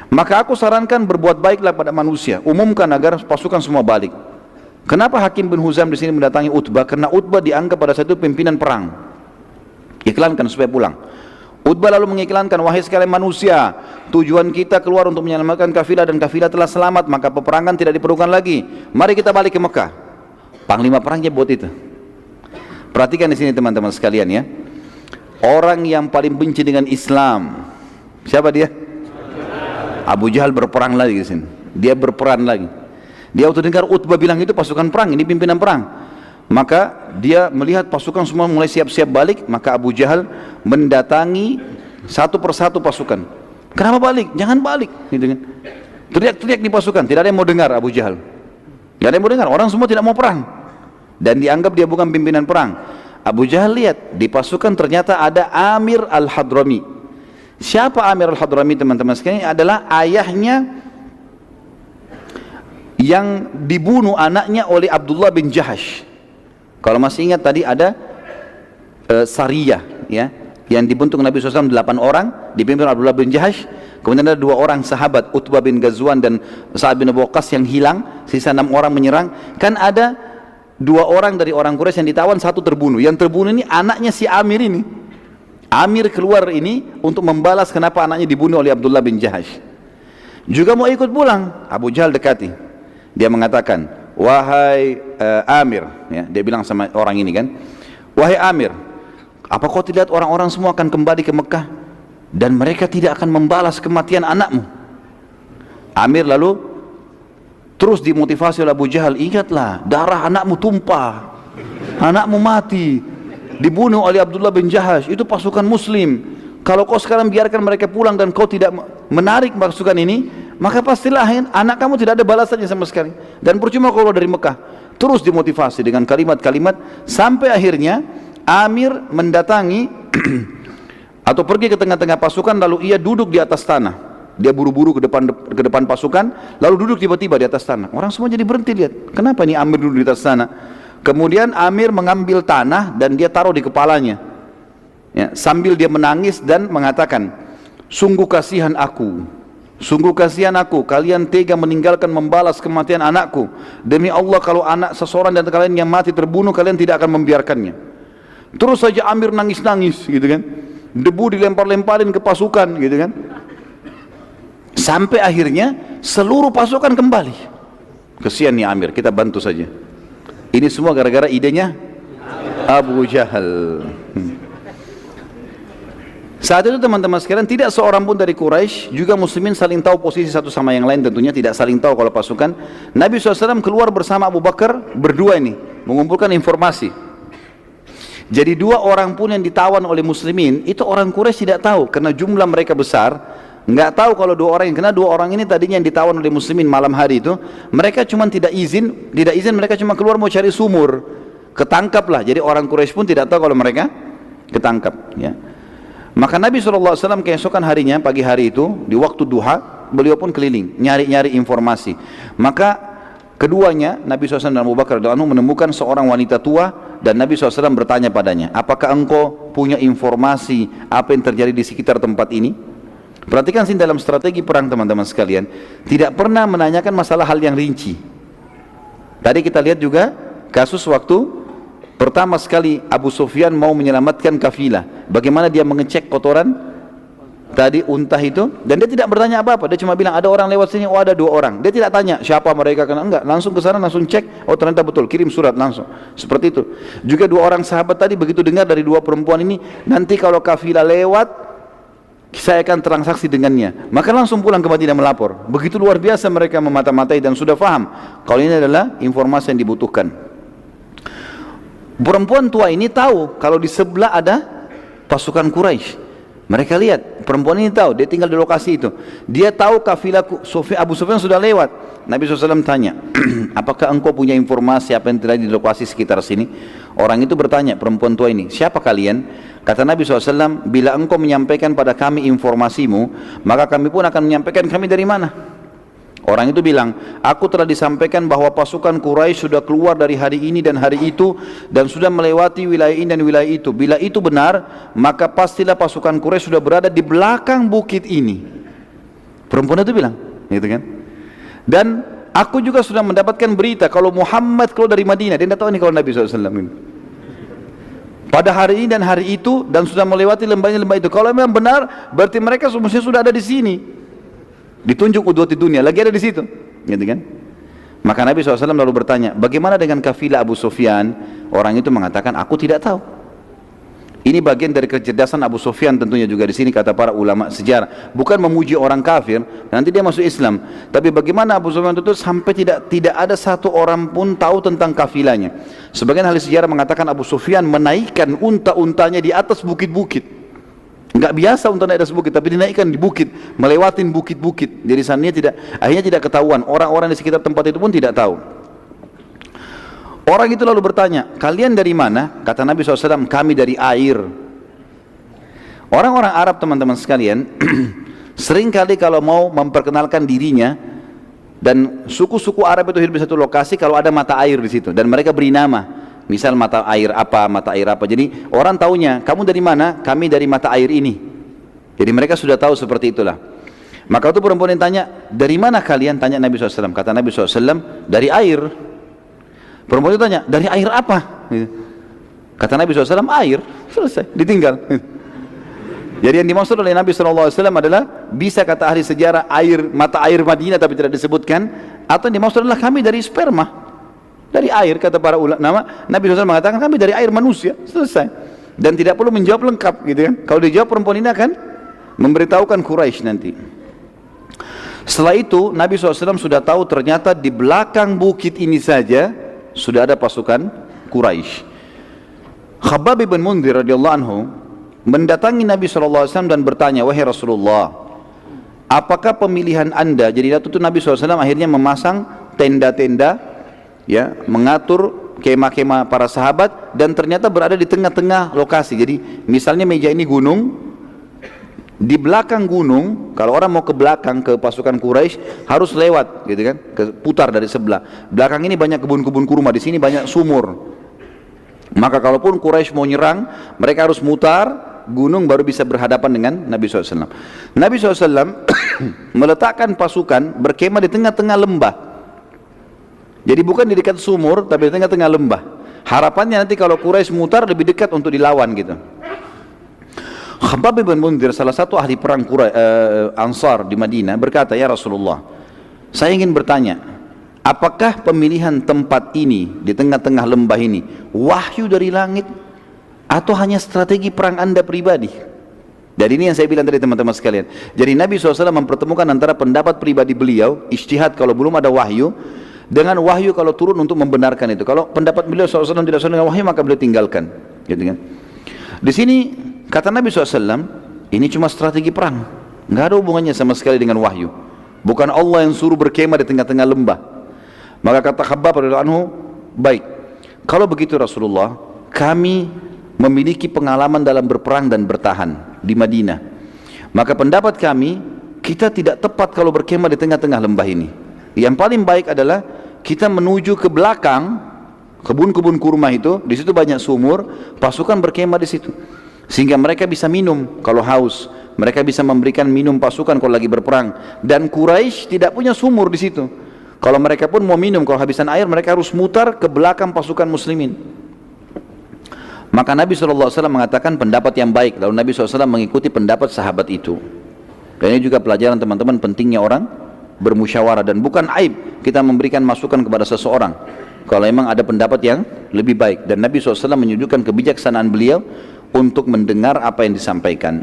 Maka aku sarankan berbuat baiklah pada manusia, umumkan agar pasukan semua balik. Kenapa Hakim bin Huzam di sini mendatangi Utbah? Karena Utbah dianggap pada saat itu pimpinan perang. Iklankan supaya pulang. Utbah lalu mengiklankan, wahai sekalian manusia, tujuan kita keluar untuk menyelamatkan kafilah dan kafilah telah selamat, maka peperangan tidak diperlukan lagi. Mari kita balik ke Mekah. Panglima perangnya buat itu. Perhatikan di sini teman-teman sekalian ya. Orang yang paling benci dengan Islam, siapa dia? Abu Jahal berperang lagi di sini. Dia berperan lagi. Dia waktu dengar Utbah bilang itu pasukan perang, ini pimpinan perang. Maka dia melihat pasukan semua mulai siap-siap balik, maka Abu Jahal mendatangi satu persatu pasukan. Kenapa balik? Jangan balik, gitu kan. Teriak-teriak di pasukan, tidak ada yang mau dengar Abu Jahal. Tidak ada yang mau dengar, orang semua tidak mau perang. Dan dianggap dia bukan pimpinan perang. Abu Jahal lihat, di pasukan ternyata ada Amir al-Hadrami. Siapa Amir al-Hadrami teman-teman sekalian? Adalah ayahnya yang dibunuh anaknya oleh Abdullah bin Jahash. Kalau masih ingat tadi ada Sariyah ya, yang dibentuk Nabi SAW 8 orang dipimpin Abdullah bin Jahash. Kemudian ada 2 orang sahabat, Utbah bin Ghazwan dan Sa'ad bin Abi Waqqas yang hilang, sisa 6 orang menyerang. Kan ada 2 orang dari orang Quraisy yang ditawan, 1 terbunuh. Yang terbunuh ini anaknya si Amir ini. Amir keluar ini untuk membalas kenapa anaknya dibunuh oleh Abdullah bin Jahash. Juga mau ikut pulang, Abu Jahal dekati. Dia mengatakan, wahai Amir, ya, dia bilang sama orang ini kan, wahai Amir, apa kau tidak lihat orang-orang semua akan kembali ke Mekah dan mereka tidak akan membalas kematian anakmu? Amir lalu terus dimotivasi oleh Abu Jahal, ingatlah darah anakmu tumpah, anakmu mati, dibunuh oleh Abdullah bin Jahash, itu pasukan muslim. Kalau kau sekarang biarkan mereka pulang dan kau tidak menarik pasukan ini, maka pastilah anak kamu tidak ada balasannya sama sekali, dan percuma kalau dari Mekah. Terus dimotivasi dengan kalimat-kalimat sampai akhirnya Amir mendatangi atau pergi ke tengah-tengah pasukan, lalu ia duduk di atas tanah. Dia buru-buru ke depan pasukan, lalu duduk tiba-tiba di atas tanah. Orang semua jadi berhenti lihat, kenapa ini Amir duduk di atas tanah? Kemudian Amir mengambil tanah dan dia taruh di kepalanya ya, sambil dia menangis dan mengatakan, sungguh kasihan aku, sungguh kasihan aku, kalian tega meninggalkan membalas kematian anakku. Demi Allah, kalau anak seseorang dan kalian yang mati terbunuh, kalian tidak akan membiarkannya. Terus saja Amir nangis-nangis gitu kan, debu dilempar-lemparin ke pasukan gitu kan, sampai akhirnya seluruh pasukan kembali. Kesian nih Amir, kita bantu saja. Ini semua gara-gara idenya Abu Jahal. Saat itu teman-teman sekalian, tidak seorang pun dari Quraisy, juga muslimin saling tahu posisi satu sama yang lain, tentunya tidak saling tahu kalau pasukan. Nabi SAW keluar bersama Abu Bakar berdua ini, mengumpulkan informasi. Jadi 2 orang pun yang ditawan oleh muslimin, itu orang Quraisy tidak tahu, karena jumlah mereka besar, nggak tahu kalau 2 orang, karena 2 orang ini tadinya yang ditawan oleh muslimin malam hari itu, mereka cuma tidak izin, mereka cuma keluar mau cari sumur, ketangkaplah. Jadi orang Quraisy pun tidak tahu kalau mereka ketangkap ya. Maka Nabi SAW keesokan harinya, pagi hari itu, di waktu duha, beliau pun keliling, nyari-nyari informasi. Maka keduanya, Nabi SAW dan Abu Bakar menemukan seorang wanita tua, dan Nabi SAW bertanya padanya, apakah engkau punya informasi apa yang terjadi di sekitar tempat ini? Perhatikan sini dalam strategi perang teman-teman sekalian, tidak pernah menanyakan masalah hal yang rinci. Tadi kita lihat juga kasus waktu pertama sekali Abu Sufyan mau menyelamatkan kafilah, bagaimana dia mengecek kotoran tadi unta itu, dan dia tidak bertanya apa-apa, dia cuma bilang ada orang lewat sini, oh ada 2 orang. Dia tidak tanya siapa mereka, karena enggak, langsung ke sana, langsung cek, oh ternyata betul, kirim surat langsung. Seperti itu. Juga 2 orang sahabat tadi begitu dengar dari 2 perempuan ini, nanti kalau kafilah lewat, saya akan transaksi dengannya, maka langsung pulang ke Madinah melapor. Begitu luar biasa mereka memata-matai dan sudah faham kalau ini adalah informasi yang dibutuhkan. Perempuan tua ini tahu kalau di sebelah ada pasukan Quraisy. Mereka lihat, perempuan ini tahu, dia tinggal di lokasi itu. Dia tahu kafilah Abu Sufyan sudah lewat. Nabi SAW tanya, apakah engkau punya informasi apa yang terjadi di lokasi sekitar sini? Orang itu bertanya, perempuan tua ini, siapa kalian? Kata Nabi SAW, bila engkau menyampaikan pada kami informasimu, maka kami pun akan menyampaikan kami dari mana. Orang itu bilang, aku telah disampaikan bahwa pasukan Quraisy sudah keluar dari hari ini dan hari itu, dan sudah melewati wilayah ini dan wilayah itu. Bila itu benar, maka pastilah pasukan Quraisy sudah berada di belakang bukit ini. Perempuan itu bilang, gitu kan. Dan aku juga sudah mendapatkan berita kalau Muhammad keluar dari Madinah, dia tidak tahu ini kalau Nabi SAW ini. Pada hari ini dan hari itu, dan sudah melewati lembah itu. Kalau memang benar, berarti mereka semuanya sudah ada di sini. Ditunjuk udwat di dunia, lagi ada di situ, gitu kan. Maka Nabi SAW lalu bertanya, bagaimana dengan kafilah Abu Sufyan? Orang itu mengatakan, aku tidak tahu. Ini bagian dari kecerdasan Abu Sufyan tentunya juga di sini, kata para ulama sejarah. Bukan memuji orang kafir, nanti dia masuk Islam. Tapi bagaimana Abu Sufyan itu sampai tidak ada satu orang pun tahu tentang kafilahnya. Sebagian ahli sejarah mengatakan Abu Sufyan menaikkan unta-untanya di atas bukit-bukit. Enggak biasa unta naik atas bukit, tapi dinaikkan di bukit, melewatin bukit-bukit. Jadi sananya akhirnya tidak ketahuan. Orang-orang di sekitar tempat itu pun tidak tahu. Orang itu lalu bertanya, kalian dari mana? Kata Nabi SAW, kami dari air. Orang-orang Arab teman-teman sekalian, seringkali kalau mau memperkenalkan dirinya, dan suku-suku Arab itu hidup di satu lokasi kalau ada mata air di situ, dan mereka beri nama. Misal mata air apa, mata air apa. Jadi orang taunya, kamu dari mana? Kami dari mata air ini. Jadi mereka sudah tahu seperti itulah. Maka itu perempuan yang tanya, dari mana kalian? Tanya Nabi SAW. Kata Nabi SAW, dari air. Perempuan itu tanya, dari air apa? Kata Nabi SAW, air. Selesai, ditinggal. Jadi yang dimaksud oleh Nabi SAW adalah, bisa kata ahli sejarah, air, mata air Madinah tapi tidak disebutkan, atau yang dimaksud adalah kami dari sperma. Dari air, kata para ulama. Nabi SAW mengatakan, kami dari air manusia. Selesai. Dan tidak perlu menjawab lengkap, gitu kan. Kalau dijawab, perempuan ini akan memberitahukan Quraisy nanti. Setelah itu, Nabi SAW sudah tahu ternyata di belakang bukit ini saja sudah ada pasukan Quraisy. Khabbab bin Mundhir radhiyallahu anhu mendatangi Nabi SAW dan bertanya, wahai Rasulullah, apakah pemilihan anda? Jadi waktu itu Nabi SAW akhirnya memasang tenda-tenda, ya, mengatur kemah-kemah para sahabat, dan ternyata berada di tengah-tengah lokasi. Jadi misalnya meja ini gunung, di belakang gunung, kalau orang mau ke belakang ke pasukan Quraisy harus lewat, gitu kan, putar dari sebelah. Belakang ini banyak kebun-kebun kurma, di sini banyak sumur. Maka kalaupun Quraisy mau nyerang, mereka harus mutar gunung baru bisa berhadapan dengan Nabi SAW. Nabi SAW meletakkan pasukan berkemah di tengah-tengah lembah. Jadi bukan di dekat sumur, tapi di tengah-tengah lembah. Harapannya nanti kalau Quraisy mutar lebih dekat untuk dilawan, gitu. Khabbab bin Mundhir, salah satu ahli perang Ansar di Madinah, berkata, ya Rasulullah, saya ingin bertanya, apakah pemilihan tempat ini di tengah-tengah lembah ini wahyu dari langit atau hanya strategi perang anda pribadi? Dan ini yang saya bilang tadi teman-teman sekalian. Jadi Nabi SAW mempertemukan antara pendapat pribadi beliau, ijtihad kalau belum ada wahyu, dengan wahyu kalau turun untuk membenarkan itu. Kalau pendapat beliau SAW tidak sesuai dengan wahyu, maka beliau tinggalkan, gitu kan. Di sini kata Nabi SAW, ini cuma strategi perang, nggak ada hubungannya sama sekali dengan wahyu. Bukan Allah yang suruh berkemah di tengah-tengah lembah. Maka kata Khabbab radhiyallahu anhu, baik, kalau begitu Rasulullah, kami memiliki pengalaman dalam berperang dan bertahan di Madinah. Maka pendapat kami, kita tidak tepat kalau berkemah di tengah-tengah lembah ini. Yang paling baik adalah kita menuju ke belakang kebun-kebun kurma itu, di situ banyak sumur, pasukan berkemah di situ. Sehingga mereka bisa minum kalau haus, mereka bisa memberikan minum pasukan kalau lagi berperang. Dan Quraisy tidak punya sumur di situ. Kalau mereka pun mau minum, kalau habisan air, mereka harus mutar ke belakang pasukan muslimin. Maka Nabi SAW mengatakan pendapat yang baik. Lalu Nabi SAW mengikuti pendapat sahabat itu. Dan ini juga pelajaran teman-teman, pentingnya orang bermusyawarah. Dan bukan aib kita memberikan masukan kepada seseorang kalau memang ada pendapat yang lebih baik. Dan Nabi SAW menunjukkan kebijaksanaan beliau untuk mendengar apa yang disampaikan.